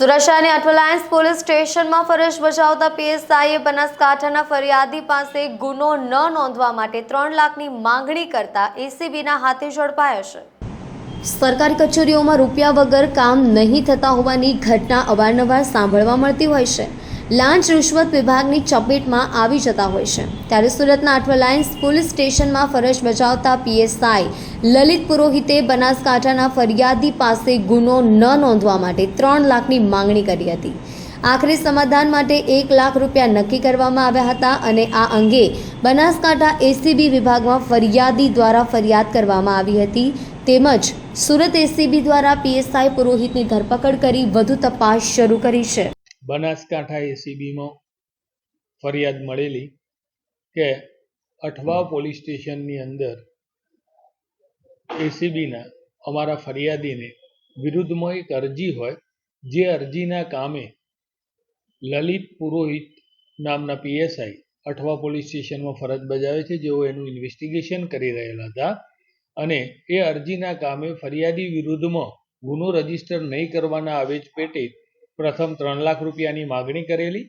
સુરક્ષાની અઠવાલાયન્સ પોલીસ સ્ટેશનમાં ફરજ બજાવતા પીએસઆઈએ બનાસકાંઠાના ફરિયાદી પાસે ગુનો ન નોંધવા માટે 3 લાખની માંગણી કરતા એસીબીના હાથે ઝડપાયા છે। સરકારી કચેરીઓમાં રૂપિયા વગર કામ નહીં થતા હોવાની ઘટના અવારનવાર સાંભળવા મળતી હોય છે। લાંચ રૂશ્વત વિભાગની ચપેટમાં આવી જતા હોય છે। ત્યારે સુરતના અઠવાલાયન્સ પોલીસ સ્ટેશનમાં ફરજ બજાવતા પીએસઆઈ લલિત પુરોહિતે બનાસકાંઠાના ફરિયાદી પાસે ગુનો ન નોંધવા માટે 3 લાખની માંગણી કરી હતી। આખરી સમાધાન માટે 1 લાખ રૂપિયા નક્કી કરવામાં આવ્યા હતા અને આ અંગે બનાસકાંઠા એસીબી વિભાગમાં ફરિયાદી દ્વારા ફરિયાદ કરવામાં આવી હતી। તેમજ સુરત એસીબી દ્વારા પીએસઆઈ પુરોહિતની ધરપકડ કરી વધુ તપાસ શરૂ કરી છે। બનાસકાંઠા એસીબીમાં ફરિયાદ મળેલી કે અઠવા પોલીસ સ્ટેશનની અંદર એસીબીના અમારા ફરિયાદીને વિરુદ્ધમાં એક અરજી હોય, જે અરજીના કામે લલિત પુરોહિત નામના પીએસઆઈ અઠવા પોલીસ સ્ટેશનમાં ફરજ બજાવે છે, જેઓ એનું ઇન્વેસ્ટિગેશન કરી રહેલા હતા અને એ અરજીના કામે ફરિયાદી વિરુદ્ધમાં ગુનો રજીસ્ટર નહીં કરવાના આવેજ પેટે પ્રથમ 3 લાખ રૂપિયાની માગણી કરેલી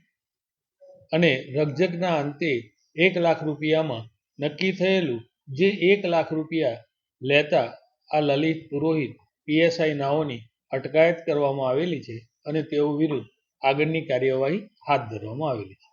અને રકઝકના અંતે 1 લાખ રૂપિયામાં નક્કી થયેલું, જે 1 લાખ રૂપિયા લેતા આ લલિત પુરોહિત પીએસઆઈ નાઓની અટકાયત કરવામાં આવેલી છે અને તેઓ વિરુદ્ધ આગળની કાર્યવાહી હાથ ધરવામાં આવેલી છે।